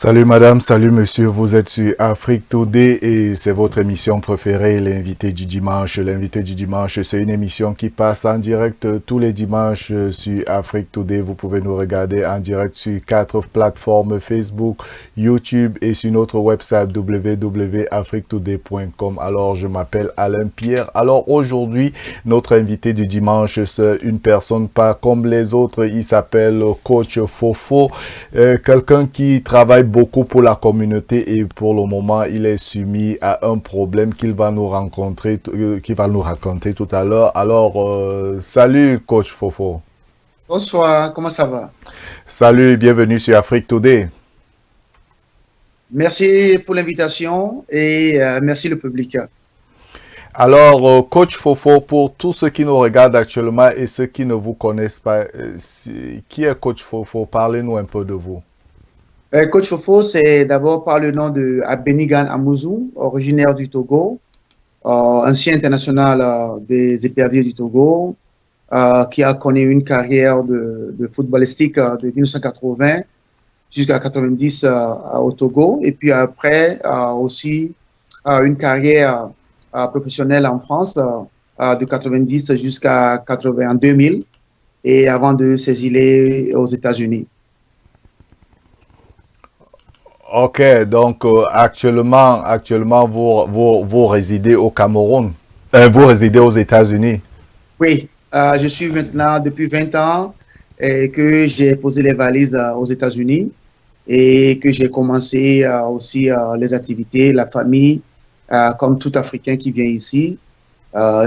Salut madame, salut monsieur, vous êtes sur Afrique Today et c'est votre émission préférée, l'invité du dimanche. L'invité du dimanche, c'est une émission qui passe en direct tous les dimanches sur Afrique Today. Vous pouvez nous regarder en direct sur 4 plateformes Facebook, YouTube et sur notre website www.afriquetoday.com. Alors je m'appelle Alain Pierre. Alors aujourd'hui, notre invité du dimanche, c'est une personne pas comme les autres. Il s'appelle Coach Fofo, quelqu'un qui travaille beaucoup pour la communauté et pour le moment, il est soumis à un problème qu'il va nous qu'il va nous raconter tout à l'heure. Alors, salut Coach Fofo. Bonsoir, comment ça va? Salut, bienvenue sur Afrique Today. Merci pour l'invitation et merci le public. Alors, Coach Fofo, pour tous ceux qui nous regardent actuellement et ceux qui ne vous connaissent pas, qui est Coach Fofo? Parlez-nous un peu de vous. Coach Fofo, c'est d'abord par le nom de Abenigan Amouzou, originaire du Togo, ancien international des éperviers du Togo, qui a connu une carrière de footballistique de 1980 jusqu'à 90 au Togo, et puis après aussi une carrière professionnelle en France de 90 jusqu'à 80 2000, et avant de s'exiler aux États-Unis. Ok, donc actuellement vous résidez au Cameroun. Vous résidez aux États-Unis. Oui, je suis maintenant depuis 20 ans et que j'ai posé les valises aux États-Unis et que j'ai commencé aussi les activités, la famille, comme tout Africain qui vient ici,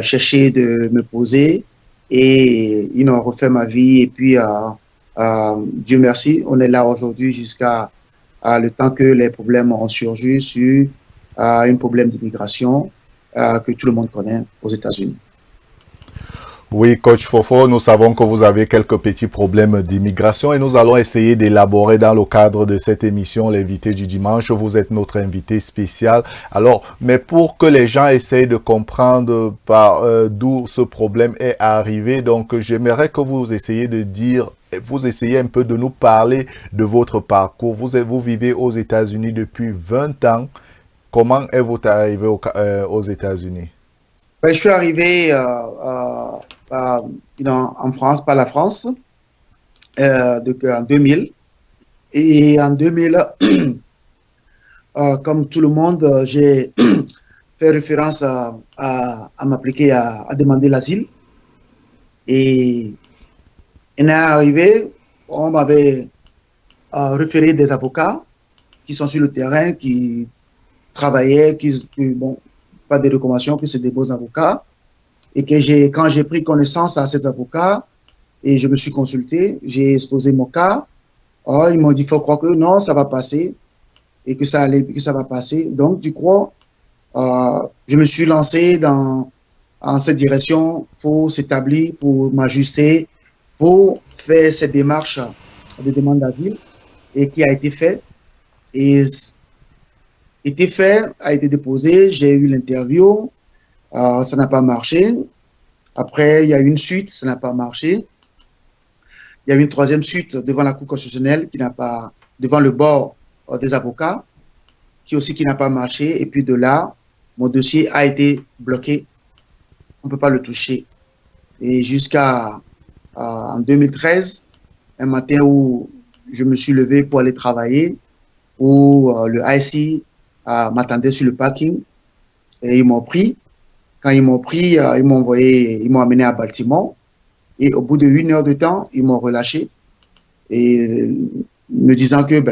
chercher de me poser et refaire ma vie. Et puis, Dieu merci, on est là aujourd'hui jusqu'à le temps que les problèmes ont surgi sur un problème d'immigration que tout le monde connaît aux États-Unis. Oui, Coach Fofo, nous savons que vous avez quelques petits problèmes d'immigration et nous allons essayer d'élaborer dans le cadre de cette émission, l'invité du dimanche. Vous êtes notre invité spécial. Alors, mais pour que les gens essayent de comprendre d'où ce problème est arrivé, donc j'aimerais que vous essayez vous essayez un peu de nous parler de votre parcours. Vous vivez aux États-Unis depuis 20 ans. Comment êtes-vous arrivé aux États-Unis? Ben, je suis arrivé en France, par la France, en 2000. Et en 2000, comme tout le monde, j'ai fait référence à m'appliquer à demander l'asile. Et il est arrivé, on m'avait référé des avocats qui sont sur le terrain, qui travaillaient, bon, pas des recommandations, que c'est des beaux avocats. Et que quand j'ai pris connaissance à ces avocats et je me suis consulté, j'ai exposé mon cas. Oh, ils m'ont dit, faut croire que non, ça va passer et que ça va passer. Donc, du coup, je me suis lancé en cette direction pour s'établir, pour m'ajuster, pour faire cette démarche de demande d'asile et qui a été fait. Et a été déposé, j'ai eu l'interview, ça n'a pas marché. Après, il y a eu une suite, ça n'a pas marché. Il y a eu une troisième suite devant la Cour constitutionnelle devant le bord des avocats, qui n'a pas marché. Et puis de là, mon dossier a été bloqué. On ne peut pas le toucher. Et jusqu'à en 2013, un matin où je me suis levé pour aller travailler, où le IC m'attendait sur le parking et ils m'ont pris. Quand ils m'ont pris, ils m'ont amené à Baltimore et au bout de 1 heure de temps, ils m'ont relâché et me disant que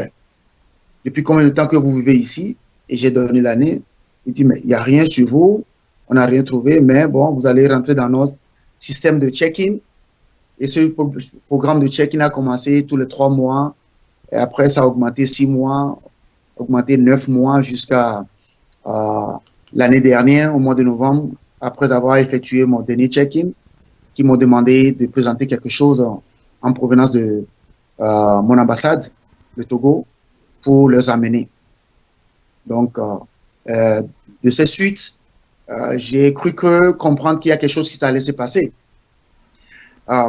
depuis combien de temps que vous vivez ici? Et j'ai donné l'année. Il dit mais il n'y a rien sur vous, on n'a rien trouvé, mais bon, vous allez rentrer dans notre système de check-in. Et ce programme de check-in a commencé tous les 3 mois et après ça a augmenté 6 mois, augmenté 9 mois jusqu'à l'année dernière, au mois de novembre, après avoir effectué mon dernier check-in, qui m'ont demandé de présenter quelque chose en provenance de mon ambassade, le Togo, pour les amener. Donc, de ces suites, j'ai cru comprendre qu'il y a quelque chose qui allait se passer.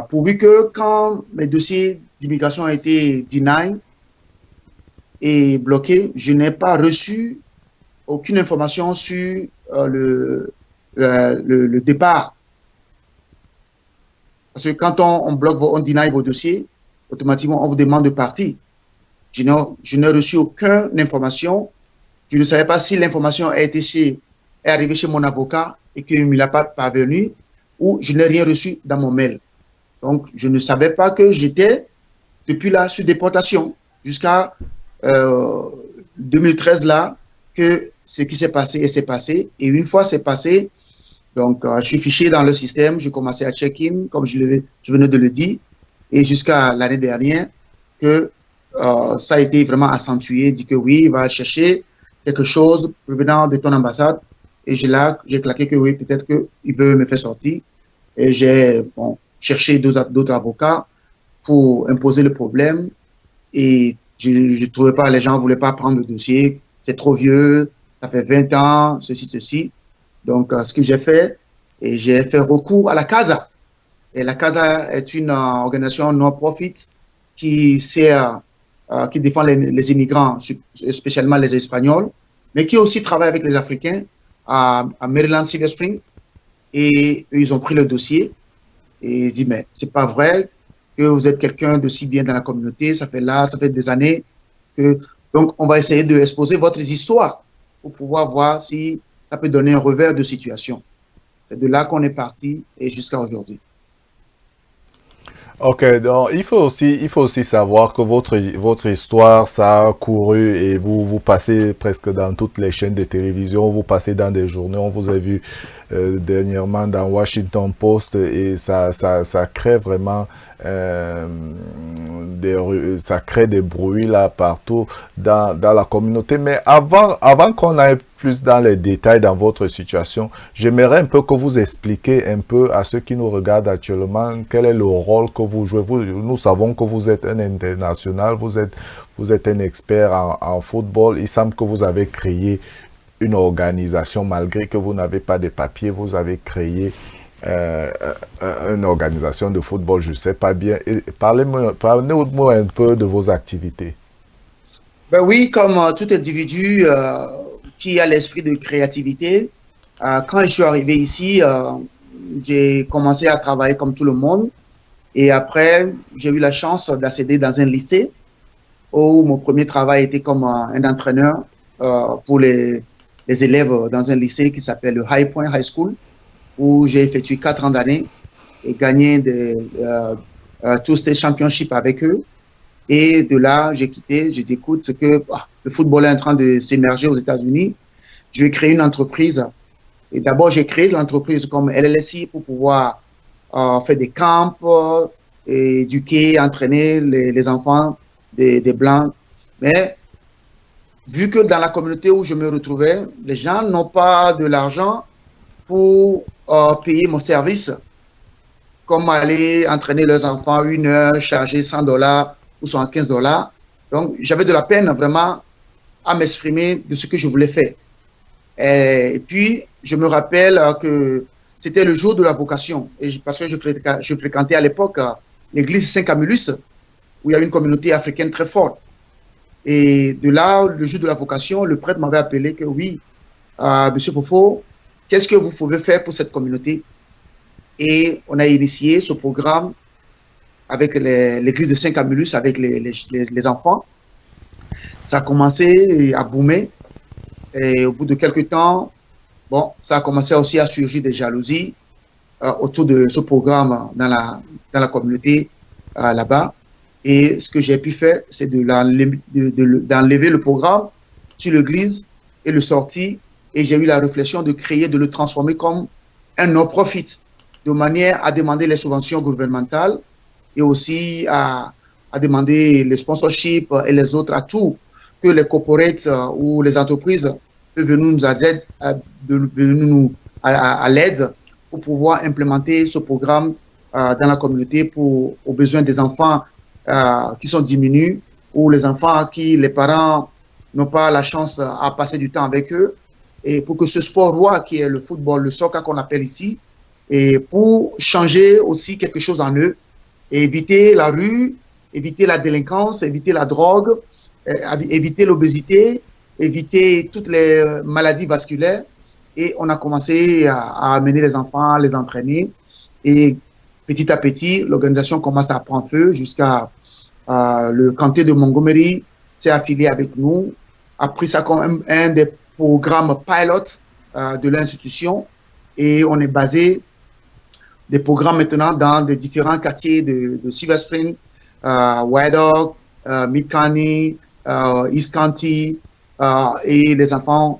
Pourvu que quand mes dossiers d'immigration ont été denied, est bloqué. Je n'ai pas reçu aucune information sur le départ. Parce que quand on bloque, on deny vos dossiers, automatiquement, on vous demande de partir. Je n'ai reçu aucune information. Je ne savais pas si l'information est arrivée chez mon avocat et qu'il ne me l'a pas parvenu, ou je n'ai rien reçu dans mon mail. Donc, je ne savais pas que j'étais, depuis là, sur déportation, jusqu'à 2013, là, que ce qui s'est passé et s'est passé. Et une fois c'est passé, donc je suis fiché dans le système, je commençais à check-in, comme je venais de le dire, et jusqu'à l'année dernière, que ça a été vraiment accentué, dit que oui, il va chercher quelque chose provenant de ton ambassade. Et j'ai claqué que oui, peut-être qu'il veut me faire sortir. Et j'ai cherché d'autres avocats pour imposer le problème. Et je ne trouvais pas, les gens ne voulaient pas prendre le dossier. C'est trop vieux, ça fait 20 ans, ceci. Donc, ce que j'ai fait, et j'ai fait recours à la CASA. Et la CASA est une organisation non-profit qui défend les immigrants, spécialement les Espagnols, mais qui aussi travaille avec les Africains à Maryland, Silver Spring. Et eux, ils ont pris le dossier et ils disent, mais c'est pas vrai que vous êtes quelqu'un de si bien dans la communauté, ça fait des années que... Donc, on va essayer d'exposer votre histoire pour pouvoir voir si ça peut donner un revers de situation. C'est de là qu'on est parti et jusqu'à aujourd'hui. Ok, donc il faut aussi savoir que votre histoire, ça a couru et vous passez presque dans toutes les chaînes de télévision, vous passez dans des journaux, on vous a vu dernièrement dans Washington Post et ça crée vraiment ça crée des bruits là partout dans la communauté. Mais avant qu'on aille plus dans les détails dans votre situation, j'aimerais un peu que vous expliquiez un peu à ceux qui nous regardent actuellement quel est le rôle que vous jouez. Nous savons que vous êtes un international, vous êtes un expert en football. Il semble que vous avez créé une organisation, malgré que vous n'avez pas de papiers, vous avez créé une organisation de football, je ne sais pas bien. Parlez-moi un peu de vos activités. Ben oui, comme tout individu qui a l'esprit de créativité, quand je suis arrivé ici, j'ai commencé à travailler comme tout le monde. Et après, j'ai eu la chance d'accéder dans un lycée où mon premier travail était comme un entraîneur pour les élèves dans un lycée qui s'appelle le High Point High School, où j'ai effectué 4 ans d'année et gagné Two State Championship avec eux. Et de là, j'ai quitté, j'ai dit, écoute, c'est que le football est en train de s'émerger aux États-Unis. Je vais créer une entreprise. Et d'abord, j'ai créé l'entreprise comme LLC pour pouvoir faire des camps, éduquer, entraîner les enfants des Blancs. Mais vu que dans la communauté où je me retrouvais, les gens n'ont pas de l'argent pour payer mon service, comme aller entraîner leurs enfants 1 heure, charger $100 ou $115. Donc, j'avais de la peine vraiment à m'exprimer de ce que je voulais faire. Et puis, je me rappelle que c'était le jour de la vocation, parce que je fréquentais à l'époque l'église Saint-Camillus, où il y a une communauté africaine très forte. Et de là, le jour de la vocation, le prêtre m'avait appelé que oui, Monsieur Fofo, qu'est-ce que vous pouvez faire pour cette communauté? Et on a initié ce programme avec l'église de Saint-Camillus, avec les enfants. Ça a commencé à boomer. Et au bout de quelques temps, bon, ça a commencé aussi à surgir des jalousies autour de ce programme dans la communauté là-bas. Et ce que j'ai pu faire, c'est d'enlever le programme sur l'église et le sortir. Et j'ai eu la réflexion de créer, de le transformer comme un non-profit, de manière à demander les subventions gouvernementales et aussi à demander les sponsorships et les autres atouts que les corporates ou les entreprises peuvent venir nous aider à l'aide pour pouvoir implémenter ce programme dans la communauté aux besoins des enfants qui sont diminués ou les enfants à qui les parents n'ont pas la chance à passer du temps avec eux. Et pour que ce sport roi qui est le football, le soccer qu'on appelle ici, et pour changer aussi quelque chose en eux, et éviter la rue, éviter la délinquance, éviter la drogue, éviter l'obésité, éviter toutes les maladies vasculaires. Et on a commencé à amener les enfants, à les entraîner. Et petit à petit, l'organisation commence à prendre feu jusqu'à le comté de Montgomery s'est affilié avec nous, a pris ça comme un des programmes pilotes de l'institution. Et on est basé des programmes maintenant dans des différents quartiers de Silver Spring, White Oak, Mid-County, East County, et les enfants,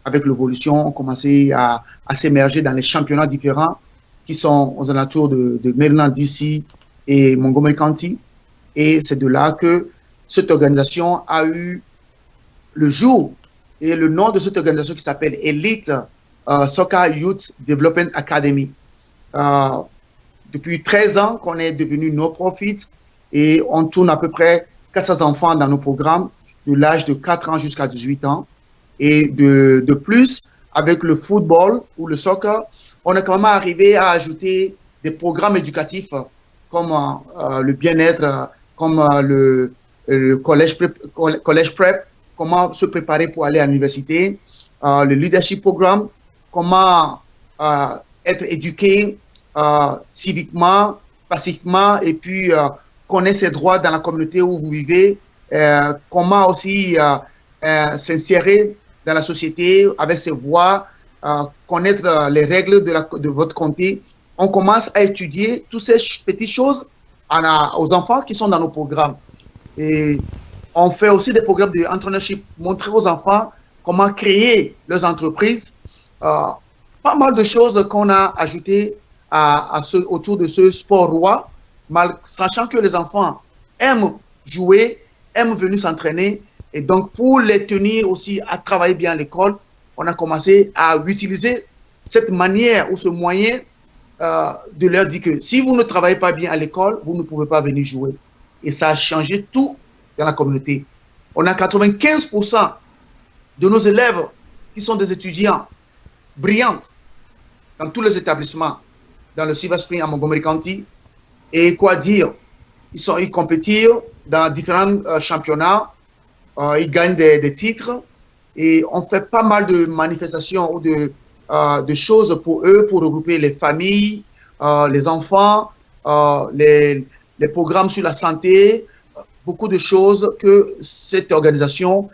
avec l'évolution, ont commencé à s'émerger dans les championnats différents qui sont aux alentours de Maryland, D.C. et Montgomery County. Et c'est de là que cette organisation a eu le jour. Et le nom de cette organisation qui s'appelle Elite Soccer Youth Development Academy. Depuis 13 ans qu'on est devenu no-profit et on tourne à peu près 400 enfants dans nos programmes de l'âge de 4 ans jusqu'à 18 ans. Et de plus, avec le football ou le soccer, on est quand même arrivé à ajouter des programmes éducatifs comme le bien-être, comme le collège prep, comment se préparer pour aller à l'université, le leadership programme, comment être éduqué civiquement, pacifiquement, et puis connaître ses droits dans la communauté où vous vivez, comment aussi s'insérer dans la société avec ses voix, connaître les règles de votre comté. On commence à étudier toutes ces petites choses aux enfants qui sont dans nos programmes. Et on fait aussi des programmes de entrepreneurship, montrer aux enfants comment créer leurs entreprises. Pas mal de choses qu'on a ajoutées autour de ce sport roi, sachant que les enfants aiment jouer, aiment venir s'entraîner. Et donc, pour les tenir aussi à travailler bien à l'école, on a commencé à utiliser cette manière ou ce moyen de leur dire que si vous ne travaillez pas bien à l'école, vous ne pouvez pas venir jouer. Et ça a changé tout dans la communauté. On a 95% de nos élèves qui sont des étudiants brillants dans tous les établissements, dans le Silver Spring à Montgomery County. Et quoi dire, ils compétissent dans différents championnats, ils gagnent des titres et on fait pas mal de manifestations ou de choses pour eux, pour regrouper les familles, les enfants, les programmes sur la santé, beaucoup de choses que cette organisation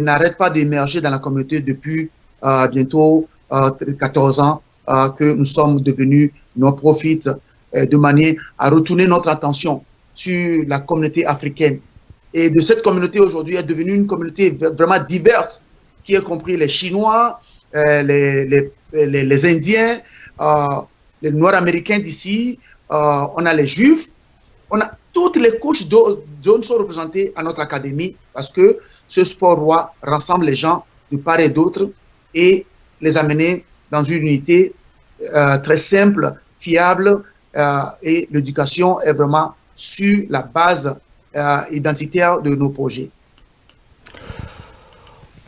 n'arrête pas d'émerger dans la communauté depuis bientôt 14 ans que nous sommes devenus non-profit de manière à retourner notre attention sur la communauté africaine. Et de cette communauté aujourd'hui est devenue une communauté vraiment diverse, qui a compris les Chinois, les Indiens, les Nord-Américains d'ici, on a les Juifs, on a toutes les couches d'hommes sont représentées à notre académie parce que ce sport roi rassemble les gens de part et d'autre et les amener dans une unité très simple, fiable, et l'éducation est vraiment sur la base identitaire de nos projets.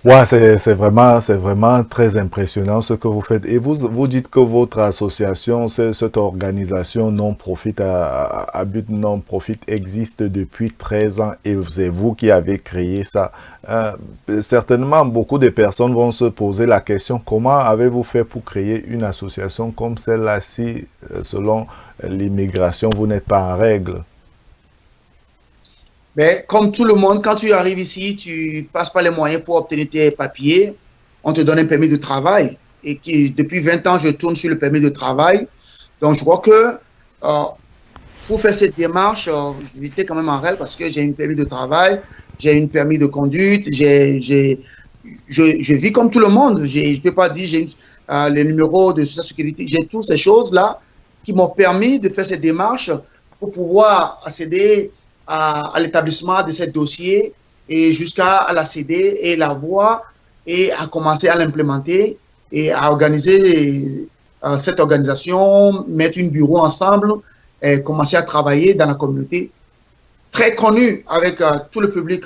Ouais, c'est vraiment très impressionnant ce que vous faites. Et vous dites que votre association, cette organisation non-profit à but non-profit existe depuis 13 ans et c'est vous qui avez créé ça. Certainement, beaucoup de personnes vont se poser la question, comment avez-vous fait pour créer une association comme celle-là si, selon l'immigration, vous n'êtes pas en règle? Mais comme tout le monde, quand tu arrives ici, tu passes pas les moyens pour obtenir tes papiers. On te donne un permis de travail. Et depuis 20 ans, je tourne sur le permis de travail. Donc, je crois que pour faire cette démarche, j'étais quand même en règle parce que j'ai un permis de travail, j'ai un permis de conduite, je vis comme tout le monde. Je ne peux pas dire j'ai les numéros de social sécurité. J'ai toutes ces choses-là qui m'ont permis de faire cette démarche pour pouvoir accéder à l'établissement de ces dossiers et jusqu'à la céder et la voir et à commencer à l'implémenter et à organiser cette organisation, mettre un bureau ensemble et commencer à travailler dans la communauté très connue avec tout le public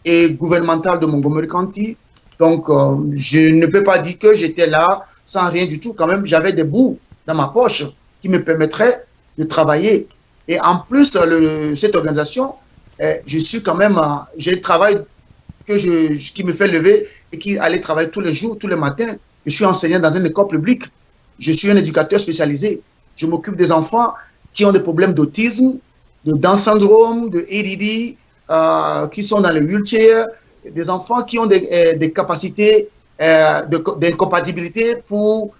et gouvernemental de Montgomery County. Donc, je ne peux pas dire que j'étais là sans rien du tout. Quand même, j'avais des bouts dans ma poche qui me permettraient de travailler. Et en plus, cette organisation, je travaille qui me fait lever et qui allait travailler tous les jours, tous les matins. Je suis enseignant dans une école publique. Je suis un éducateur spécialisé. Je m'occupe des enfants qui ont des problèmes d'autisme, de Down syndrome, de ADD, qui sont dans le wheelchair, des enfants qui ont des capacités d'incompatibilité pour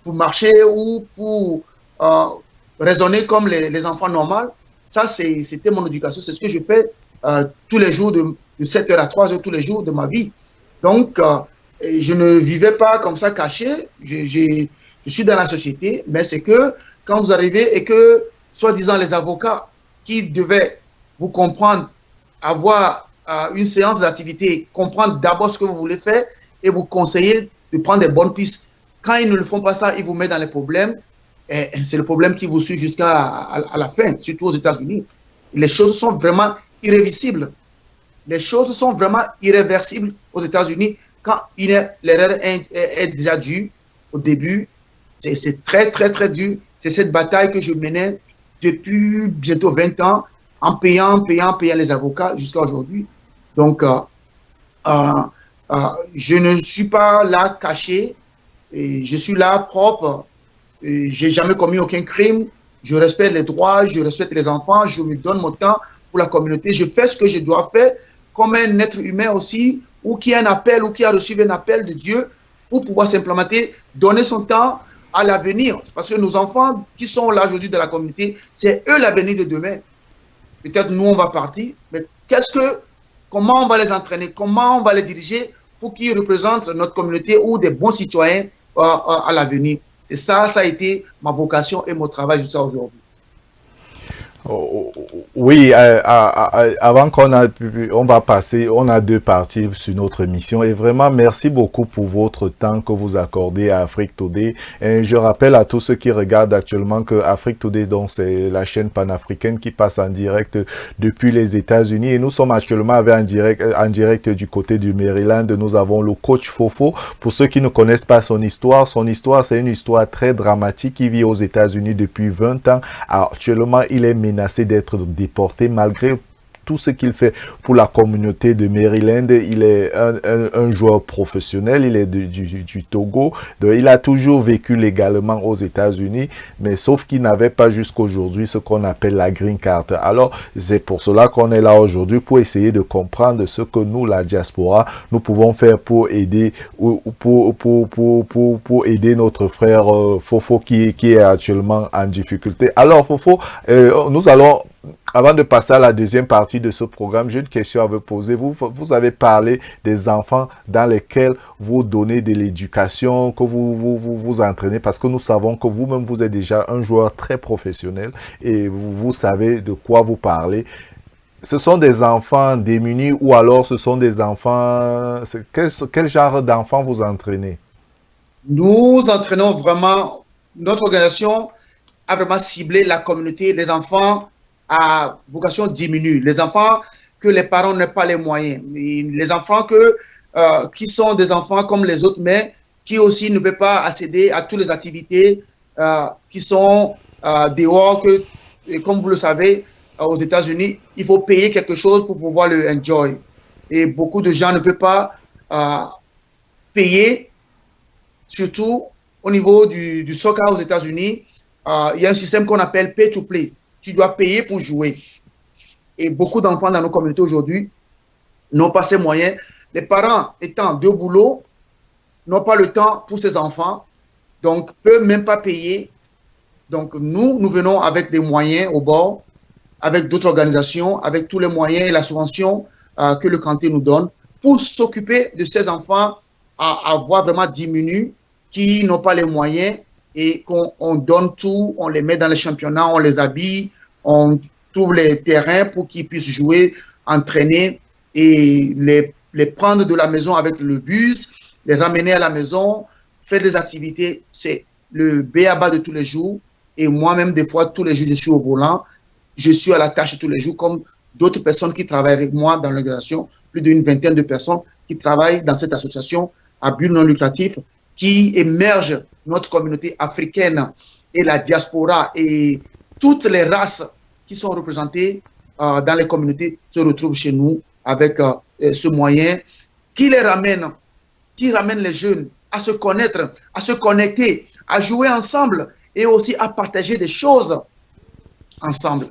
marcher ou pour raisonner comme les enfants normaux. Ça, c'était mon éducation. C'est ce que je fais tous les jours, de 7h à 3h, tous les jours de ma vie. Donc, je ne vivais pas comme ça caché. Je suis dans la société, mais c'est que quand vous arrivez et que, soi-disant, les avocats qui devaient vous comprendre, avoir une séance d'activité, comprendre d'abord ce que vous voulez faire et vous conseiller de prendre des bonnes pistes. Quand ils ne le font pas ça, ils vous mettent dans les problèmes. C'est le problème qui vous suit jusqu'à la fin, surtout aux États-Unis. Les choses sont vraiment irréversibles. Les choses sont vraiment irréversibles aux États-Unis quand l'erreur est déjà due au début. C'est très, très, très dur. C'est cette bataille que je menais depuis bientôt 20 ans en payant les avocats jusqu'à aujourd'hui. Donc, je ne suis pas là caché. Et je suis là propre. Je n'ai jamais commis aucun crime. Je respecte les droits, je respecte les enfants, je me donne mon temps pour la communauté. Je fais ce que je dois faire comme un être humain aussi, ou qui a un appel, ou qui a reçu un appel de Dieu pour pouvoir s'implémenter, donner son temps à l'avenir. Parce que nos enfants qui sont là aujourd'hui de la communauté, c'est eux l'avenir de demain. Peut-être nous, on va partir, mais comment on va les entraîner, comment on va les diriger pour qu'ils représentent notre communauté ou des bons citoyens à l'avenir. Et ça a été ma vocation et mon travail jusqu'à aujourd'hui. Oui, avant on va passer, on a deux parties sur notre émission et vraiment merci beaucoup pour votre temps que vous accordez à Afrique Today. Et je rappelle à tous ceux qui regardent actuellement que Afrique Today, donc c'est la chaîne panafricaine qui passe en direct depuis les États-Unis et nous sommes actuellement en direct du côté du Maryland. Nous avons le coach Fofo. Pour ceux qui ne connaissent pas son histoire c'est une histoire très dramatique. Il vit aux États-Unis depuis 20 ans. Actuellement, il est menacé d'être déporté malgré tout ce qu'il fait pour la communauté de Maryland. Il est un joueur professionnel, il est du Togo, donc il a toujours vécu légalement aux États-Unis, mais sauf qu'il n'avait pas jusqu'aujourd'hui ce qu'on appelle la green card. Alors, c'est pour cela qu'on est là aujourd'hui, pour essayer de comprendre ce que nous, la diaspora, nous pouvons faire pour aider pour aider notre frère Fofo qui est actuellement en difficulté. Alors, Fofo, nous allons, avant de passer à la deuxième partie de ce programme, j'ai une question à vous poser. Vous avez parlé des enfants dans lesquels vous donnez de l'éducation, que vous entraînez, parce que nous savons que vous-même, vous êtes déjà un joueur très professionnel et vous savez de quoi vous parlez. Ce sont des enfants démunis ou alors ce sont des enfants... Quel genre d'enfants vous entraînez? Nous entraînons vraiment, notre organisation a vraiment ciblé la communauté, les enfants à vocation diminue, les enfants que les parents n'ont pas les moyens, les enfants qui sont des enfants comme les autres, mais qui aussi ne peuvent pas accéder à toutes les activités qui sont dehors, comme vous le savez, aux États-Unis, il faut payer quelque chose pour pouvoir le enjoy. Et beaucoup de gens ne peuvent pas payer, surtout au niveau du soccer aux États-Unis. Il y a un système qu'on appelle pay to play. Tu dois payer pour jouer. Et beaucoup d'enfants dans nos communautés aujourd'hui n'ont pas ces moyens. Les parents étant de boulot, n'ont pas le temps pour ces enfants, donc ne peuvent même pas payer. Donc nous venons avec des moyens au bord, avec d'autres organisations, avec tous les moyens et la subvention que le Canté nous donne pour s'occuper de ces enfants à voir vraiment diminuer, qui n'ont pas les moyens et qu'on donne tout, on les met dans les championnats, on les habille, on trouve les terrains pour qu'ils puissent jouer, entraîner et les prendre de la maison avec le bus, les ramener à la maison, faire des activités. C'est le b.a.-ba de tous les jours. Et moi-même, des fois, tous les jours, je suis au volant. Je suis à la tâche tous les jours, comme d'autres personnes qui travaillent avec moi dans l'organisation, plus d'une vingtaine de personnes qui travaillent dans cette association à but non lucratif, qui émerge notre communauté africaine et la diaspora et toutes les races qui sont représentées dans les communautés se retrouvent chez nous avec ce moyen qui ramène les jeunes à se connaître, à se connecter, à jouer ensemble et aussi à partager des choses ensemble.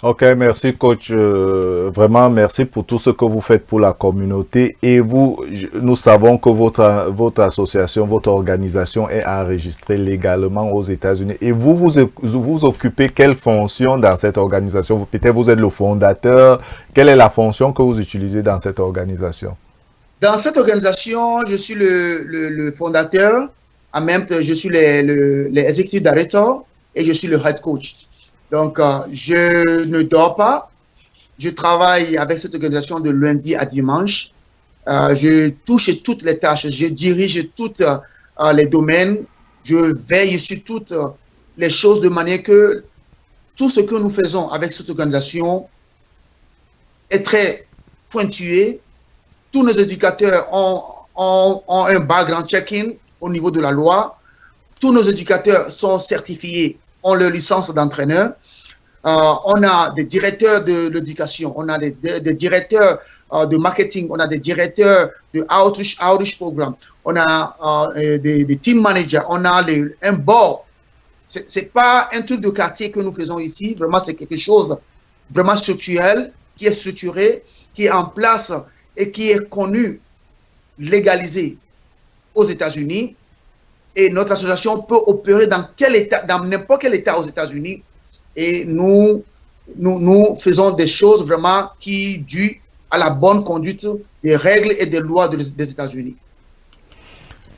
Ok, merci coach. Vraiment, merci pour tout ce que vous faites pour la communauté. Et nous savons que votre association, votre organisation est enregistrée légalement aux États-Unis. Et vous occupez quelle fonction dans cette organisation? Peut-être vous êtes le fondateur. Quelle est la fonction que vous utilisez dans cette organisation? Dans cette organisation, je suis le fondateur. En même temps, je suis les executive director et je suis le head coach. Donc, je ne dors pas. Je travaille avec cette organisation de lundi à dimanche. Je touche toutes les tâches. Je dirige tous les domaines. Je veille sur toutes les choses de manière que tout ce que nous faisons avec cette organisation est très pointué. Tous nos éducateurs ont un background check-in au niveau de la loi. Tous nos éducateurs sont certifiés, ont leur licence d'entraîneur. On a des directeurs de l'éducation, on a des directeurs de marketing, on a des directeurs de outreach programme, on a des team managers, on a un board. C'est pas un truc de quartier que nous faisons ici, vraiment c'est quelque chose vraiment structurel, qui est structuré, qui est en place et qui est connu, légalisé aux États-Unis. Et notre association peut opérer dans n'importe quel État aux États-Unis. Et nous faisons des choses vraiment qui duent à la bonne conduite des règles et des lois des États-Unis.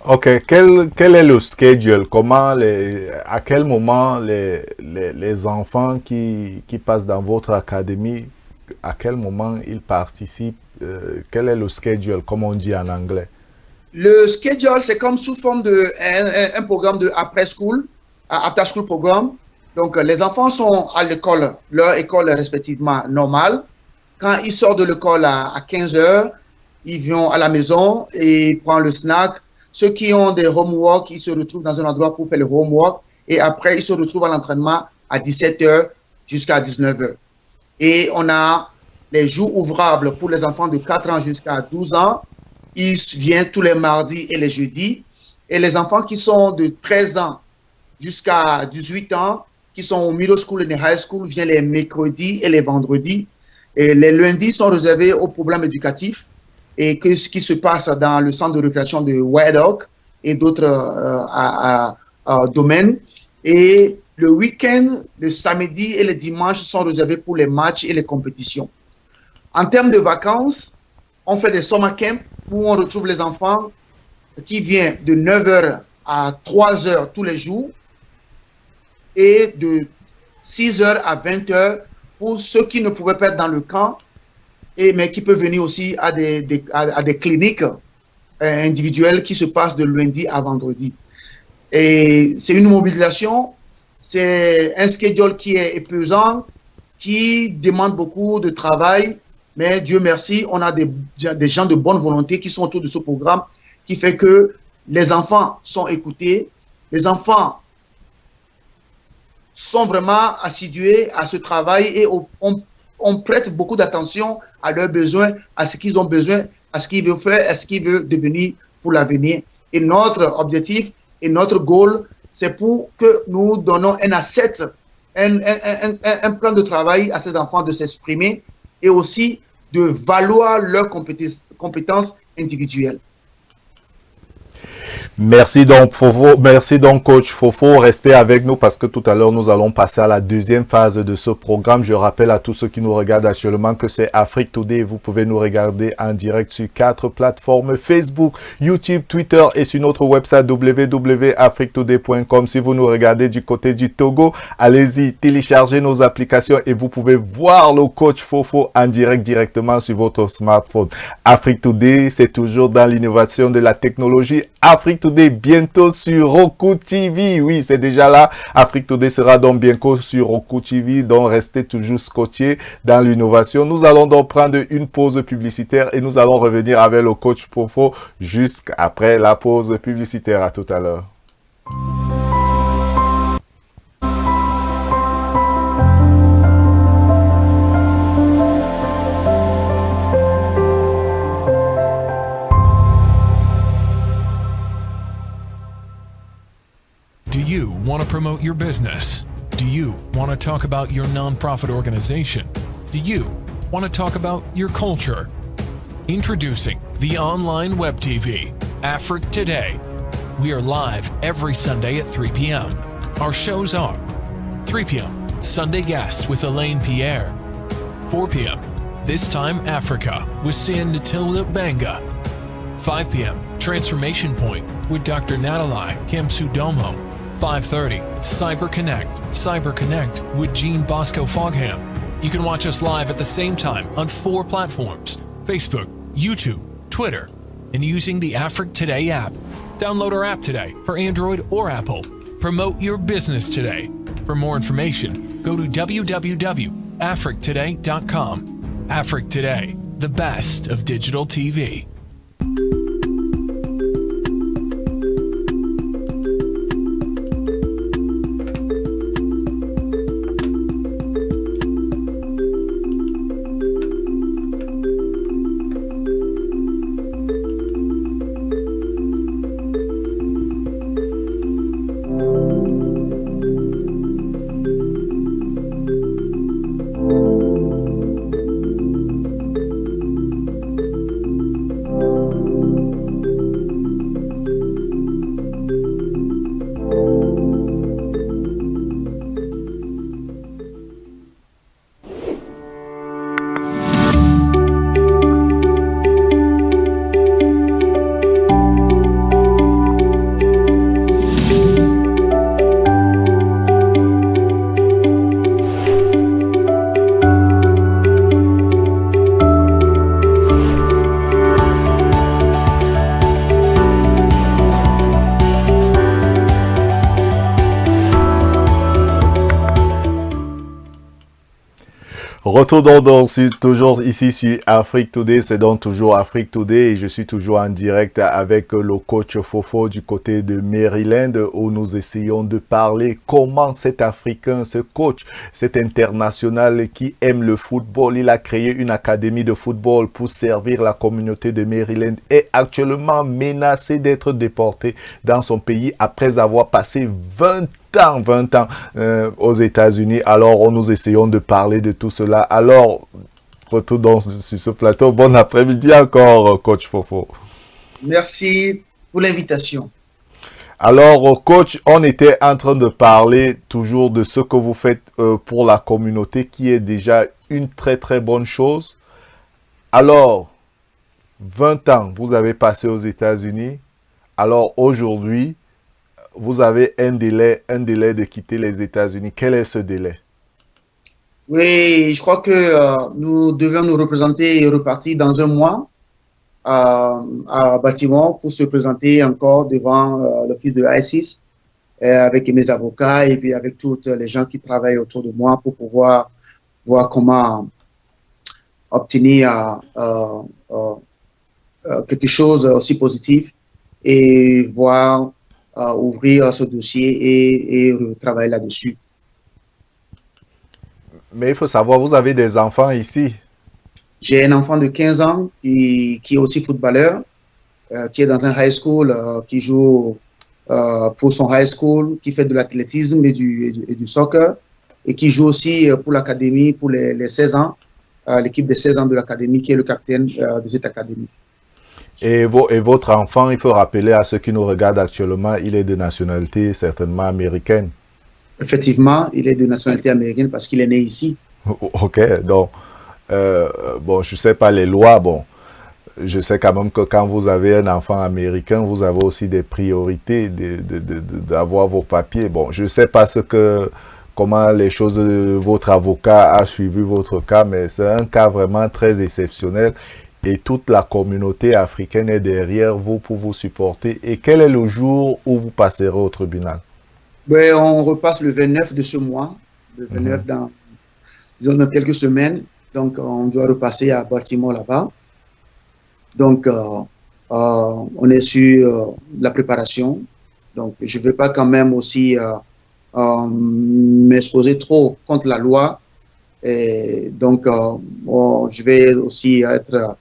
Ok, quel est le schedule? À quel moment les enfants qui passent dans votre académie, à quel moment ils participent? Quel est le schedule, comme on dit en anglais? Le schedule, c'est comme sous forme un programme de après-school, after-school programme. Donc, les enfants sont à l'école, leur école respectivement normale. Quand ils sortent de l'école à 15 heures, ils vont à la maison et prennent le snack. Ceux qui ont des homework, ils se retrouvent dans un endroit pour faire le homework. Et après, ils se retrouvent à l'entraînement à 17 heures jusqu'à 19 heures. Et on a les jours ouvrables pour les enfants de 4 ans jusqu'à 12 ans. Ils viennent tous les mardis et les jeudis. Et les enfants qui sont de 13 ans jusqu'à 18 ans, qui sont au middle school et les high school, viennent les mercredis et les vendredis. Et les lundis sont réservés aux problèmes éducatifs et ce qui se passe dans le centre de récréation de White Oak et d'autres domaines. Et le week-end, le samedi et le dimanche sont réservés pour les matchs et les compétitions. En termes de vacances, on fait des summer camps où on retrouve les enfants qui viennent de 9 h à 3 h tous les jours et de 6 h à 20 h pour ceux qui ne pouvaient pas être dans le camp, mais qui peuvent venir aussi à des cliniques individuelles qui se passent de lundi à vendredi. Et c'est une mobilisation, c'est un schedule qui est épuisant, qui demande beaucoup de travail, mais Dieu merci, on a des gens de bonne volonté qui sont autour de ce programme, qui fait que les enfants sont écoutés, les enfants sont vraiment assidus à ce travail et on prête beaucoup d'attention à leurs besoins, à ce qu'ils ont besoin, à ce qu'ils veulent faire, à ce qu'ils veulent devenir pour l'avenir. Et notre objectif et notre goal, c'est pour que nous donnons un asset, un plan de travail à ces enfants de s'exprimer et aussi de valoir leurs compétences individuelles. Merci donc Fofo, merci donc coach Fofo, restez avec nous parce que tout à l'heure nous allons passer à la deuxième phase de ce programme. Je rappelle à tous ceux qui nous regardent actuellement que c'est Afrique Today. Vous pouvez nous regarder en direct sur 4 plateformes: Facebook, YouTube, Twitter et sur notre website www.afriquetoday.com. Si vous nous regardez du côté du Togo, allez-y, téléchargez nos applications et vous pouvez voir le coach Fofo en direct directement sur votre smartphone. Afrique Today, c'est toujours dans l'innovation de la technologie. Afrique Today bientôt sur Roku TV. Oui, c'est déjà là. Afrique Today sera donc bientôt sur Roku TV. Donc, restez toujours scotchés dans l'innovation. Nous allons donc prendre une pause publicitaire et nous allons revenir avec le coach Fofo jusqu'après la pause publicitaire. À tout à l'heure. want to promote your business? Do you want to talk about your nonprofit organization? Do you want to talk about your culture? Introducing the online web TV, Afrique Today. We are live every Sunday at 3 p.m. Our shows are 3 p.m. Sunday Guests with Elaine Pierre. 4 p.m. This Time Africa with Sian Natilda Banga. 5 p.m. Transformation Point with Dr. Natalie Kamsudomo. 5:30 Cyber Connect with Jean Bosco Fogham. You can watch us live at the same time on 4 platforms: Facebook, YouTube, Twitter, and using the Afrique Today app. Download our app today for Android or Apple. Promote your business today. For more information, go to www.afriquetoday.com. Afrique Today, the best of digital TV. Retour toujours ici sur Afrique Today, c'est donc toujours Afrique Today et je suis toujours en direct avec le coach Fofo du côté de Maryland où nous essayons de parler comment cet Africain, ce coach, cet international qui aime le football, il a créé une académie de football pour servir la communauté de Maryland est actuellement menacé d'être déporté dans son pays après avoir passé 20 ans aux États-Unis. Alors, nous essayons de parler de tout cela. Alors, retour sur ce plateau. Bon après-midi encore, coach Fofo. Merci pour l'invitation. Alors, coach, on était en train de parler toujours de ce que vous faites pour la communauté, qui est déjà une très, très bonne chose. Alors, 20 ans, vous avez passé aux États-Unis. Alors, aujourd'hui, vous avez un délai de quitter les États-Unis. Quel est ce délai? Oui, je crois que nous devions nous représenter et repartir dans un mois à Baltimore pour se présenter encore devant l'office de l'ISIS avec mes avocats et puis avec toutes les gens qui travaillent autour de moi pour pouvoir voir comment obtenir quelque chose aussi positif et voir ouvrir ce dossier et travailler là-dessus. Mais il faut savoir, vous avez des enfants ici. J'ai un enfant de 15 ans qui est aussi footballeur, qui est dans un high school, qui joue pour son high school, qui fait de l'athlétisme et du soccer, et qui joue aussi pour l'académie, pour les 16 ans, l'équipe des 16 ans de l'académie, qui est le capitaine de cette académie. Et votre enfant, il faut rappeler à ceux qui nous regardent actuellement, il est de nationalité certainement américaine. Effectivement, il est de nationalité américaine parce qu'il est né ici. Ok, donc, bon, je ne sais pas les lois, bon, je sais quand même que quand vous avez un enfant américain, vous avez aussi des priorités d'avoir vos papiers. Bon, je ne sais pas comment les choses, votre avocat a suivi votre cas, mais c'est un cas vraiment très exceptionnel. Et toute la communauté africaine est derrière vous pour vous supporter. Et quel est le jour où vous passerez au tribunal? Ben, on repasse le 29 de ce mois, le 29 dans quelques semaines. Donc, on doit repasser à Baltimore là-bas. Donc, on est sur la préparation. Donc, je ne vais pas quand même aussi m'exposer trop contre la loi. Et donc, je vais aussi être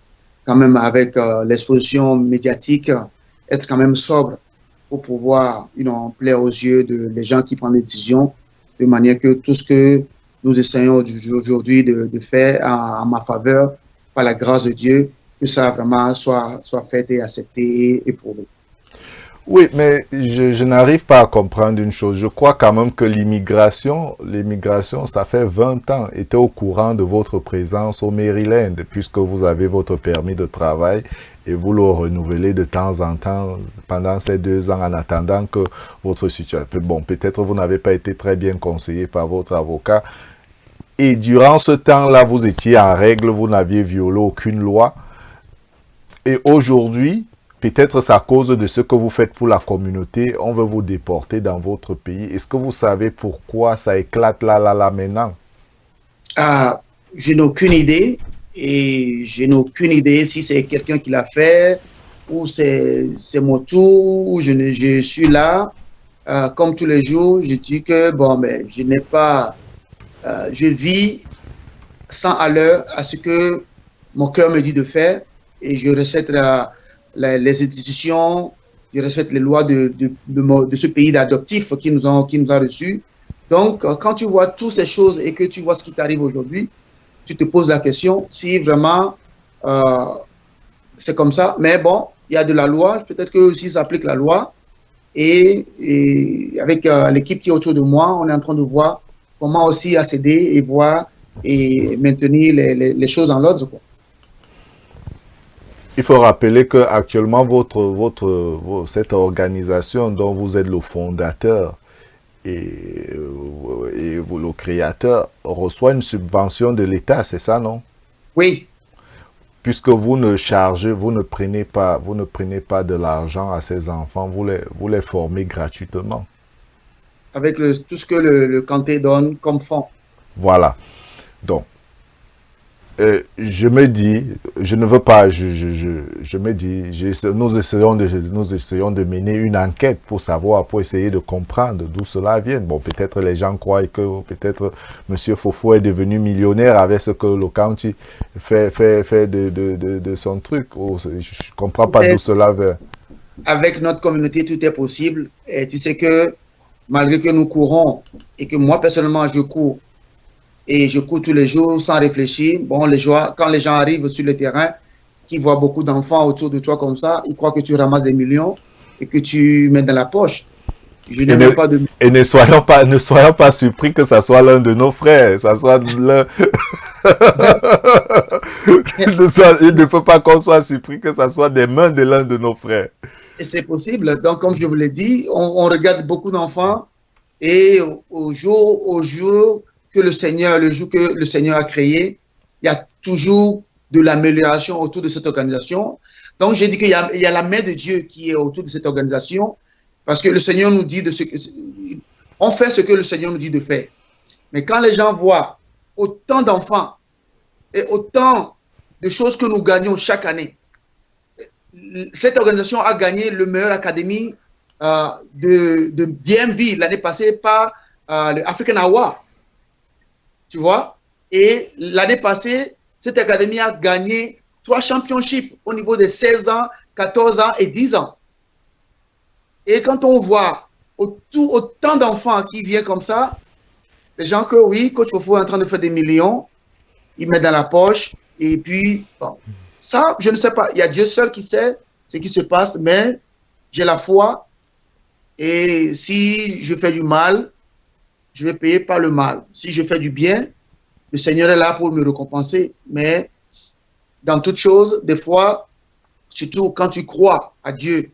quand même avec l'exposition médiatique, être quand même sobre pour pouvoir plaire aux yeux des gens qui prennent des décisions, de manière que tout ce que nous essayons aujourd'hui de faire en ma faveur, par la grâce de Dieu, que ça vraiment soit fait et accepté et prouvé. Oui, mais je n'arrive pas à comprendre une chose. Je crois quand même que l'immigration, ça fait 20 ans, était au courant de votre présence au Maryland, puisque vous avez votre permis de travail et vous le renouvelez de temps en temps pendant ces 2 ans en attendant que votre situation... Bon, peut-être vous n'avez pas été très bien conseillé par votre avocat. Et durant ce temps-là, vous étiez en règle, vous n'aviez violé aucune loi. Et aujourd'hui, peut-être c'est à cause de ce que vous faites pour la communauté, on veut vous déporter dans votre pays. Est-ce que vous savez pourquoi ça éclate là maintenant? Je n'ai aucune idée. Et je n'ai aucune idée si c'est quelqu'un qui l'a fait ou c'est mon tour, ou je suis là. Comme tous les jours, je dis que je n'ai pas... je vis sans à l'heure à ce que mon cœur me dit de faire et je respecte les institutions, je respecte les lois de ce pays d'adoptif qui nous a reçus. Donc, quand tu vois toutes ces choses et que tu vois ce qui t'arrive aujourd'hui, tu te poses la question si vraiment c'est comme ça. Mais bon, il y a de la loi, peut-être que aussi ça applique la loi. Et avec l'équipe qui est autour de moi, on est en train de voir comment aussi accéder et voir et maintenir les choses en l'ordre. Il faut rappeler qu'actuellement, cette organisation dont vous êtes le fondateur et le créateur reçoit une subvention de l'État, c'est ça, non? Oui. Puisque vous ne prenez pas de l'argent à ces enfants, vous les formez gratuitement. Avec tout ce que le Kanté donne comme fonds. Voilà. Donc, je me dis, je ne veux pas, je me dis, nous essayons de mener une enquête pour savoir, pour essayer de comprendre d'où cela vient. Bon, peut-être les gens croient que peut-être M. Fofo est devenu millionnaire avec ce que le county fait de son truc. Oh, je ne comprends pas d'où cela vient. Avec notre communauté, tout est possible. Et tu sais que malgré que nous courons et que moi, personnellement, je cours, et je cours tous les jours sans réfléchir. Bon, quand les gens arrivent sur le terrain, qui voient beaucoup d'enfants autour de toi comme ça, ils croient que tu ramasses des millions et que tu mets dans la poche. Je n'ai même pas de... Et ne soyons pas surpris que ça soit l'un de nos frères. Ça soit l'un... Il ne faut pas qu'on soit surpris que ça soit des mains de l'un de nos frères. Et c'est possible. Donc, comme je vous l'ai dit, on regarde beaucoup d'enfants et au jour que le Seigneur a créé, il y a toujours de l'amélioration autour de cette organisation. Donc, j'ai dit qu'il y a la main de Dieu qui est autour de cette organisation parce que le Seigneur nous dit on fait ce que le Seigneur nous dit de faire. Mais quand les gens voient autant d'enfants et autant de choses que nous gagnons chaque année, cette organisation a gagné le meilleur académie de DMV l'année passée par le African Award. Tu vois? Et l'année passée, cette académie a gagné 3 championships au niveau des 16 ans, 14 ans et 10 ans. Et quand on voit autant d'enfants qui viennent comme ça, les gens que oui, Coach Fofo est en train de faire des millions, il met dans la poche, et puis, bon, ça, je ne sais pas. Il y a Dieu seul qui sait ce qui se passe, mais j'ai la foi, et si je fais du mal, je vais payer par le mal. Si je fais du bien, le Seigneur est là pour me récompenser. Mais dans toute chose, des fois, surtout quand tu crois à Dieu,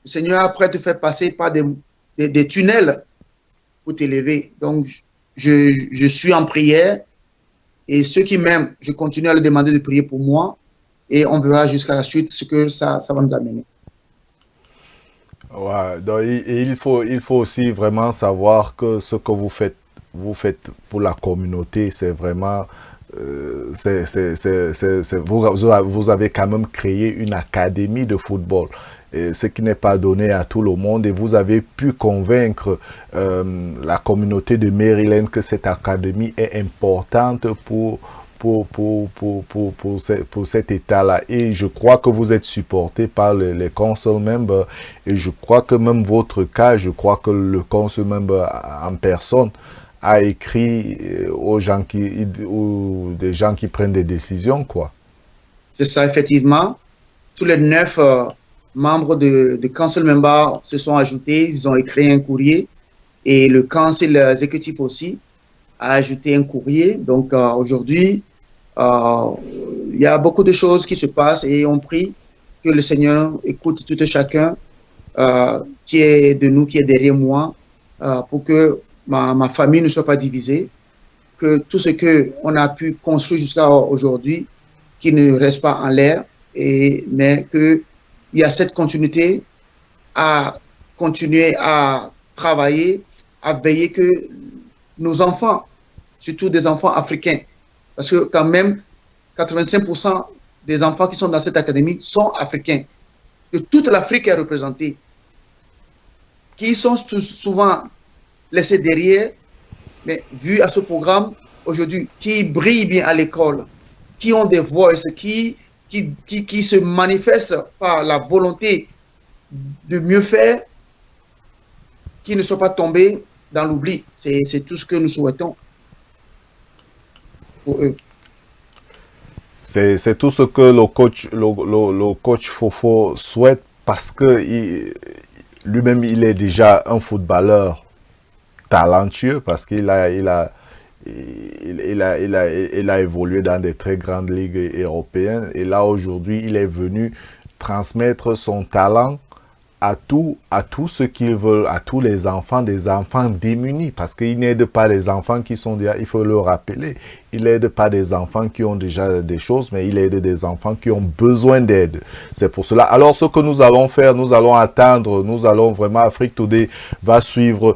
le Seigneur après te fait passer par des tunnels pour t'élever. Donc, je suis en prière et ceux qui m'aiment, je continue à leur demander de prier pour moi et on verra jusqu'à la suite ce que ça va nous amener. Ouais, donc, il faut aussi vraiment savoir que ce que vous faites pour la communauté, c'est vraiment, vous avez quand même créé une académie de football, ce qui n'est pas donné à tout le monde, et vous avez pu convaincre la communauté de Maryland que cette académie est importante pour pour cet état-là. Et je crois que vous êtes supporté par les council members. Et je crois que même votre cas, je crois que le council member en personne a écrit aux des gens qui prennent des décisions, quoi. C'est ça, effectivement. Tous les 9 membres de council members se sont ajoutés. Ils ont écrit un courrier. Et le council exécutif aussi a ajouté un courrier. Donc, aujourd'hui, il y a beaucoup de choses qui se passent et on prie que le Seigneur écoute tout et chacun qui est de nous, qui est derrière moi, pour que ma famille ne soit pas divisée, que tout ce qu'on a pu construire jusqu'à aujourd'hui, qu'il ne reste pas en l'air, mais qu'il y a cette continuité à continuer à travailler, à veiller que nos enfants, surtout des enfants africains, parce que quand même, 85% des enfants qui sont dans cette académie sont africains. De toute l'Afrique est représentée, qui sont souvent laissés derrière, mais vu à ce programme, aujourd'hui, qui brillent bien à l'école, qui ont des voix, qui se manifestent par la volonté de mieux faire, qui ne sont pas tombés dans l'oubli. C'est tout ce que nous souhaitons pour eux. C'est tout ce que le coach Fofo souhaite parce que lui-même, il est déjà un footballeur talentueux parce qu'il a évolué dans des très grandes ligues européennes. Et là, aujourd'hui, il est venu transmettre son talent à tous ceux qui veulent, à tous les enfants, des enfants démunis, parce qu'il n'aide pas les enfants qui sont déjà, il faut le rappeler, il n'aide pas des enfants qui ont déjà des choses, mais il aide des enfants qui ont besoin d'aide. C'est pour cela. Alors, ce que nous allons faire, nous allons attendre, nous allons vraiment, Afrique Today va suivre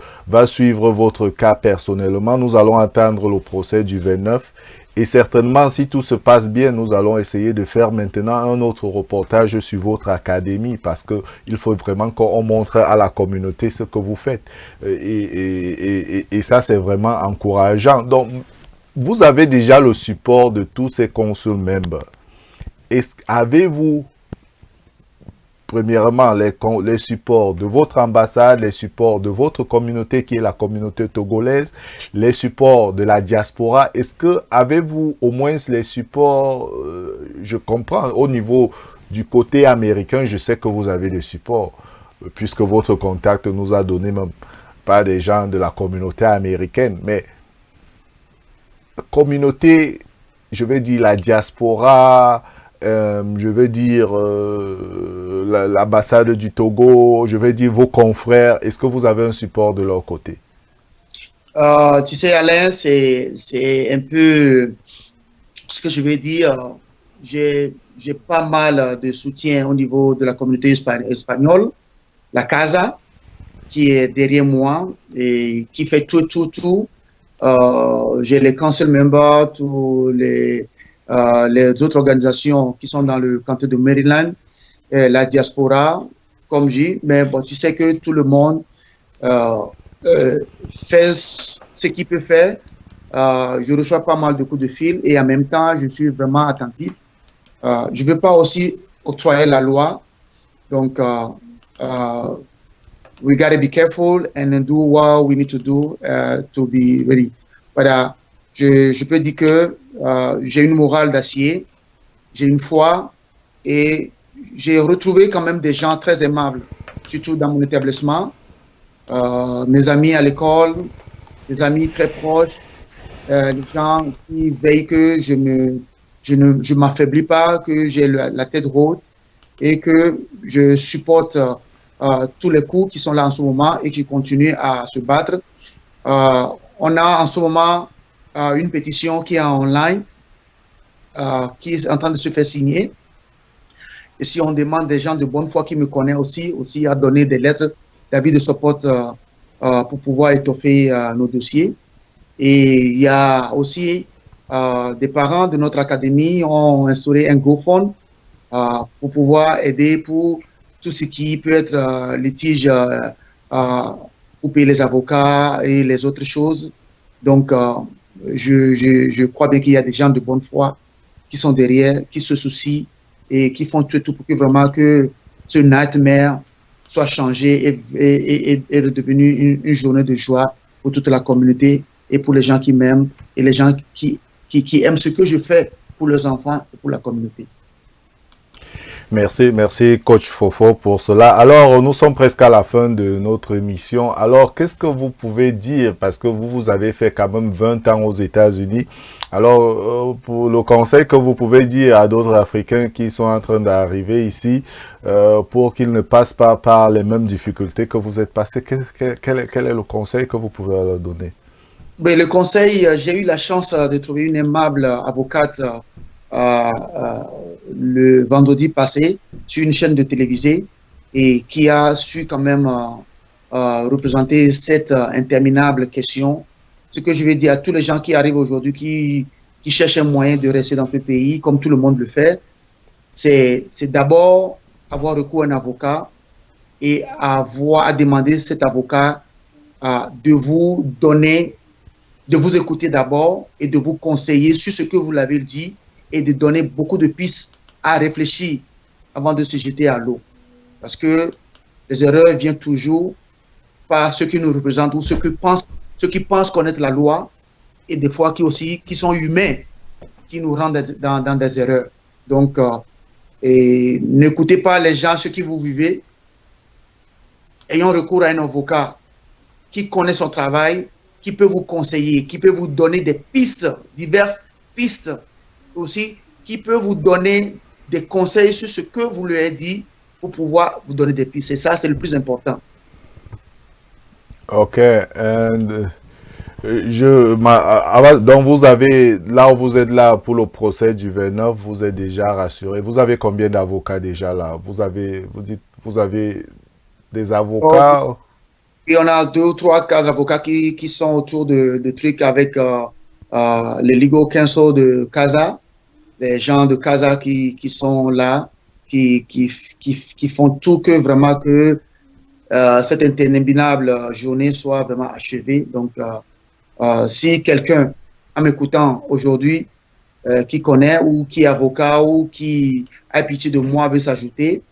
votre cas personnellement. Nous allons attendre le procès du 29. Et certainement, si tout se passe bien, nous allons essayer de faire maintenant un autre reportage sur votre académie parce qu'il faut vraiment qu'on montre à la communauté ce que vous faites. Et ça, c'est vraiment encourageant. Donc, vous avez déjà le support de tous ces council members. Avez-vous, premièrement, les supports de votre ambassade, les supports de votre communauté qui est la communauté togolaise, les supports de la diaspora? Est-ce que avez-vous au moins les supports, je comprends, au niveau du côté américain, je sais que vous avez des supports, puisque votre contact nous a donné même pas des gens de la communauté américaine, mais communauté, je vais dire la diaspora, je veux dire l'ambassade du Togo, je veux dire vos confrères, est-ce que vous avez un support de leur côté? Tu sais, Alain, c'est un peu ce que je veux dire. J'ai pas mal de soutien au niveau de la communauté espagnole, la Casa, qui est derrière moi et qui fait tout. J'ai les council members, tous les autres organisations qui sont dans le canton de Maryland, la diaspora, comme j'ai, mais bon, tu sais que tout le monde fait ce qu'il peut faire. Je reçois pas mal de coups de fil et en même temps, je suis vraiment attentif. Je ne veux pas aussi octroyer la loi. Donc, we got to be careful and then do what we need to do to be ready. Voilà, je peux dire que j'ai une morale d'acier, j'ai une foi et j'ai retrouvé quand même des gens très aimables, surtout dans mon établissement, mes amis à l'école, des amis très proches, les gens qui veillent que je m'affaiblis pas, que j'ai la tête haute et que je supporte tous les coups qui sont là en ce moment et qui continuent à se battre. On a en ce moment une pétition qui est en ligne, qui est en train de se faire signer. Et si on demande des gens de bonne foi qui me connaissent aussi à donner des lettres d'avis de support pour pouvoir étoffer nos dossiers. Et il y a aussi des parents de notre académie ont instauré un GoFund pour pouvoir aider pour tout ce qui peut être litige pour payer les avocats et les autres choses. Donc, je crois bien qu'il y a des gens de bonne foi qui sont derrière, qui se soucient et qui font tout pour que vraiment que ce nightmare soit changé et redevenu une journée de joie pour toute la communauté et pour les gens qui m'aiment et les gens qui aiment ce que je fais pour leurs enfants et pour la communauté. Merci, merci coach Fofo pour cela. Alors, nous sommes presque à la fin de notre émission. Alors, qu'est-ce que vous pouvez dire, parce que vous avez fait quand même 20 ans aux États-Unis. Alors, pour le conseil que vous pouvez dire à d'autres Africains qui sont en train d'arriver ici, pour qu'ils ne passent pas par les mêmes difficultés que vous êtes passés, quel est le conseil que vous pouvez leur donner? Ben, le conseil, j'ai eu la chance de trouver une aimable avocate le vendredi passé sur une chaîne de télévisée et qui a su quand même représenter cette interminable question. Ce que je vais dire à tous les gens qui arrivent aujourd'hui, qui cherchent un moyen de rester dans ce pays, comme tout le monde le fait, c'est d'abord avoir recours à un avocat et à demander cet avocat de vous donner, de vous écouter d'abord et de vous conseiller sur ce que vous l'avez dit et de donner beaucoup de pistes à réfléchir avant de se jeter à l'eau. Parce que les erreurs viennent toujours par ceux qui nous représentent ou ceux qui pensent connaître la loi et des fois qui sont humains, qui nous rendent dans des erreurs. Donc, n'écoutez pas les gens, ceux qui vous vivez. Ayons recours à un avocat qui connaît son travail, qui peut vous conseiller, qui peut vous donner des pistes, diverses pistes aussi, qui peut vous donner des conseils sur ce que vous lui avez dit pour pouvoir vous donner des pistes. Et ça, c'est le plus important. Ok. Donc vous avez, là où vous êtes là pour le procès du 29, vous êtes déjà rassuré. Vous avez combien d'avocats déjà là? Vous avez des avocats? Et on a 2 ou 3 cas d'avocats qui sont autour de trucs avec les legal counsel de Casa, les gens de Casa qui sont là, qui font tout que vraiment que cette interminable journée soit vraiment achevée. Donc, si quelqu'un, en m'écoutant aujourd'hui, qui connaît ou qui est avocat ou qui a pitié de moi veut s'ajouter,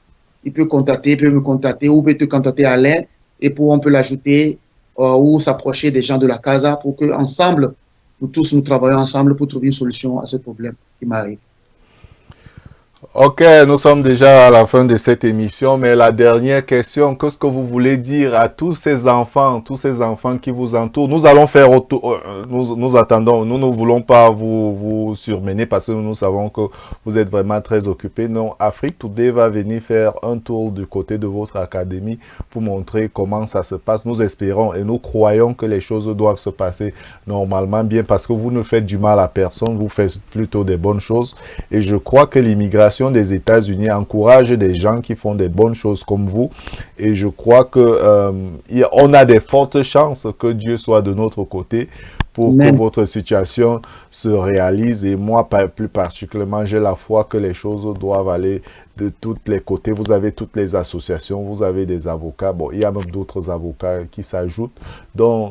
il peut me contacter ou peut te contacter Alain et on peut l'ajouter ou s'approcher des gens de la Casa pour que ensemble, nous travaillons ensemble pour trouver une solution à ce problème qui m'arrive. Ok, nous sommes déjà à la fin de cette émission, mais la dernière question, qu'est-ce que vous voulez dire à tous ces enfants qui vous entourent? Nous allons faire nous attendons, nous ne voulons pas vous surmener parce que nous savons que vous êtes vraiment très occupés. Non, Afrique Today va venir faire un tour du côté de votre académie pour montrer comment ça se passe. Nous espérons et nous croyons que les choses doivent se passer normalement bien parce que vous ne faites du mal à personne, vous faites plutôt des bonnes choses et je crois que l'immigration des États-Unis encourage des gens qui font des bonnes choses comme vous et je crois que on a des fortes chances que Dieu soit de notre côté pour que votre situation se réalise et moi plus particulièrement j'ai la foi que les choses doivent aller de tous les côtés. Vous avez toutes les associations, vous avez des avocats, bon il y a même d'autres avocats qui s'ajoutent donc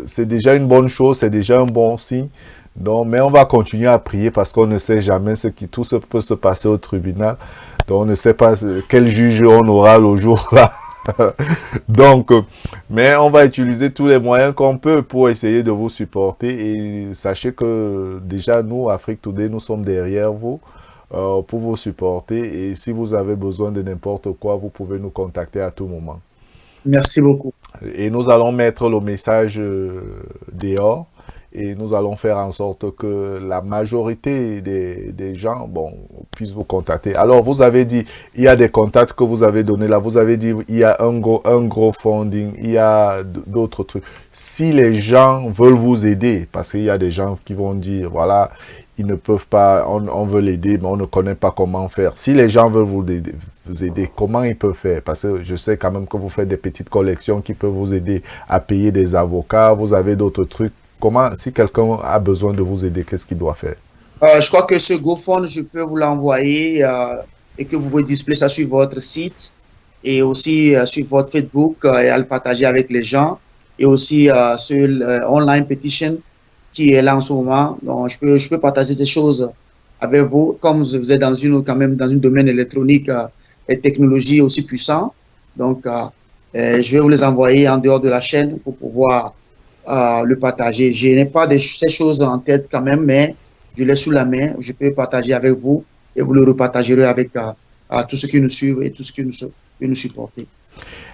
c'est déjà une bonne chose, c'est déjà un bon signe. Donc, mais on va continuer à prier parce qu'on ne sait jamais tout ce peut se passer au tribunal. Donc, on ne sait pas quel juge on aura le jour-là. Donc, mais on va utiliser tous les moyens qu'on peut pour essayer de vous supporter. Et sachez que déjà, nous, Afrique Today, nous sommes derrière vous pour vous supporter. Et si vous avez besoin de n'importe quoi, vous pouvez nous contacter à tout moment. Merci beaucoup. Et nous allons mettre le message dehors. Et nous allons faire en sorte que la majorité des gens puissent vous contacter. Alors, vous avez dit, il y a des contacts que vous avez donnés là. Vous avez dit, il y a un gros funding, il y a d'autres trucs. Si les gens veulent vous aider, parce qu'il y a des gens qui vont dire, voilà, ils ne peuvent pas, on veut l'aider, mais on ne connaît pas comment faire. Si les gens veulent vous aider, comment ils peuvent faire? Parce que je sais quand même que vous faites des petites collections qui peuvent vous aider à payer des avocats. Vous avez d'autres trucs. Comment, si quelqu'un a besoin de vous aider, qu'est-ce qu'il doit faire? Je crois que ce GoFund, je peux vous l'envoyer et que vous pouvez displayer ça sur votre site et aussi sur votre Facebook et à le partager avec les gens et aussi sur online petition qui est là en ce moment. Donc, je peux partager ces choses avec vous, comme vous êtes quand même dans un domaine électronique et technologie aussi puissant. Donc, je vais vous les envoyer en dehors de la chaîne pour pouvoir le partager. Je n'ai pas ces choses en tête quand même, mais je l'ai sous la main. Je peux partager avec vous et vous le repartagerez avec tous ceux qui nous suivent et tous ceux qui nous supportent.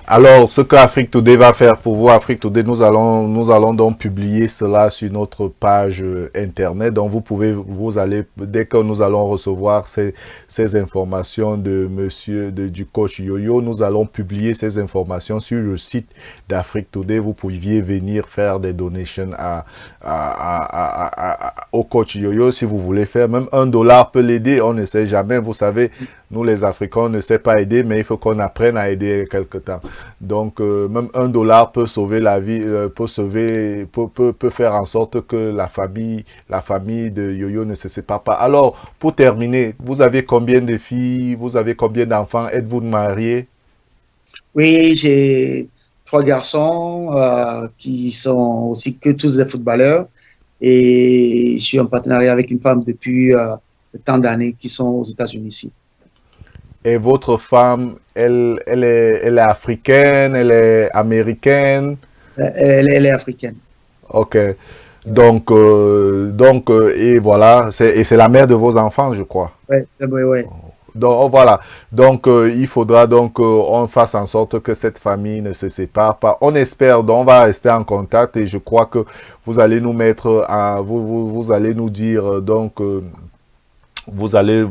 Alors, ce que Afrique Today va faire pour vous, Afrique Today, nous allons donc publier cela sur notre page internet. Donc, vous allez, dès que nous allons recevoir ces informations du coach Yo-Yo, nous allons publier ces informations sur le site d'Afrique Today. Vous pouviez venir faire des donations au coach Yo-Yo si vous voulez faire. Même $1 peut l'aider, on ne sait jamais. Vous savez, nous les Africains, on ne sait pas aider, mais il faut qu'on apprenne à aider quelque temps. Donc, même $1 peut sauver la vie, peut faire en sorte que la famille de Yo-Yo ne se sépare pas. Alors, pour terminer, vous avez combien de filles? Vous avez combien d'enfants? Êtes-vous mariés? Oui, j'ai 3 garçons qui sont aussi que tous des footballeurs. Et je suis en partenariat avec une femme depuis tant d'années qui sont aux États-Unis ici. Et votre femme, elle est africaine, elle est américaine? Elle est africaine. Ok. Donc, et voilà, c'est la mère de vos enfants, je crois. Oui. Donc, voilà. Donc, il faudra donc qu'on fasse en sorte que cette famille ne se sépare pas. On espère, donc on va rester en contact et je crois que vous allez nous mettre, vous allez nous dire, donc, vous allez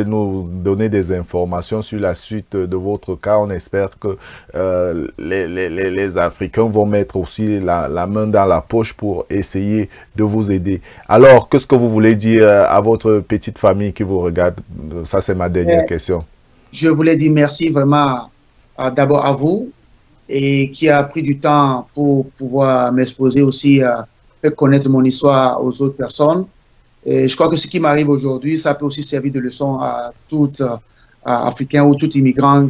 nous donner des informations sur la suite de votre cas. On espère que les Africains vont mettre aussi la main dans la poche pour essayer de vous aider. Alors, qu'est-ce que vous voulez dire à votre petite famille qui vous regarde? Ça, c'est ma dernière question. Je voulais dire merci vraiment d'abord à vous et qui a pris du temps pour pouvoir m'exposer aussi, faire connaître mon histoire aux autres personnes. Et je crois que ce qui m'arrive aujourd'hui, ça peut aussi servir de leçon à tout Africain ou tout immigrant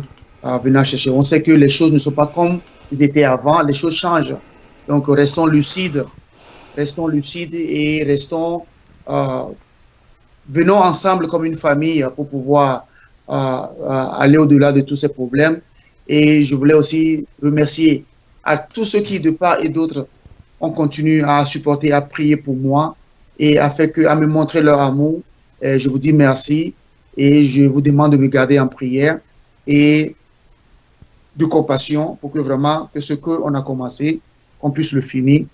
venant chercher. On sait que les choses ne sont pas comme ils étaient avant, les choses changent. Donc, restons lucides et venons ensemble comme une famille pour pouvoir aller au-delà de tous ces problèmes. Et je voulais aussi remercier à tous ceux qui, de part et d'autre, ont continué à supporter, à prier pour moi et à me montrer leur amour. Je vous dis merci et je vous demande de me garder en prière et de compassion pour que vraiment que ce qu'on a commencé, qu'on puisse le finir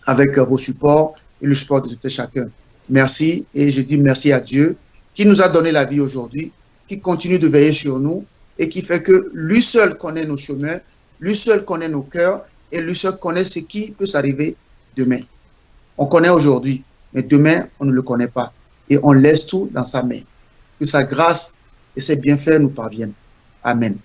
avec vos supports et le support de tout et chacun. Merci et je dis merci à Dieu qui nous a donné la vie aujourd'hui, qui continue de veiller sur nous et qui fait que lui seul connaît nos chemins, lui seul connaît nos cœurs et lui seul connaît ce qui peut s'arriver demain. On connaît aujourd'hui, mais demain, on ne le connaît pas. Et on laisse tout dans sa main. Que sa grâce et ses bienfaits nous parviennent. Amen.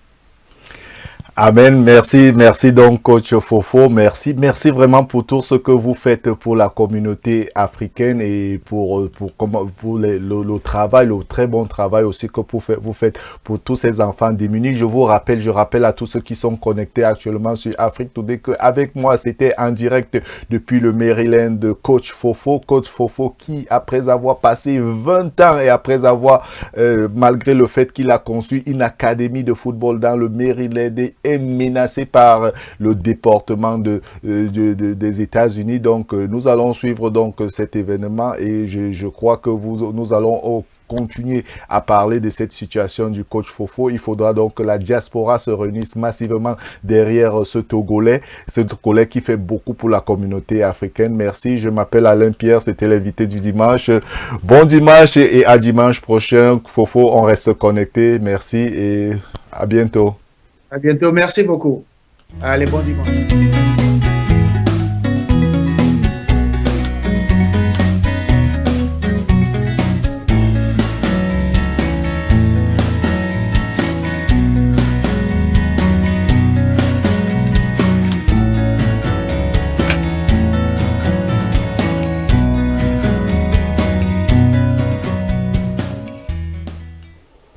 Amen. Merci donc coach Fofo. Merci vraiment pour tout ce que vous faites pour la communauté africaine et pour le travail, le très bon travail aussi que vous faites pour tous ces enfants démunis. Je rappelle à tous ceux qui sont connectés actuellement sur Afrique Today que avec moi c'était en direct depuis le Maryland de coach Fofo qui après avoir passé 20 ans et après avoir malgré le fait qu'il a conçu une académie de football dans le Maryland est menacé par le déportement des États-Unis. Donc, nous allons suivre donc cet événement et je crois que nous allons continuer à parler de cette situation du coach Fofo. Il faudra donc que la diaspora se réunisse massivement derrière ce Togolais qui fait beaucoup pour la communauté africaine. Merci. Je m'appelle Alain Pierre. C'était l'invité du dimanche. Bon dimanche et à dimanche prochain. Fofo, on reste connecté. Merci et à bientôt. À bientôt. Merci beaucoup. Allez, bon dimanche.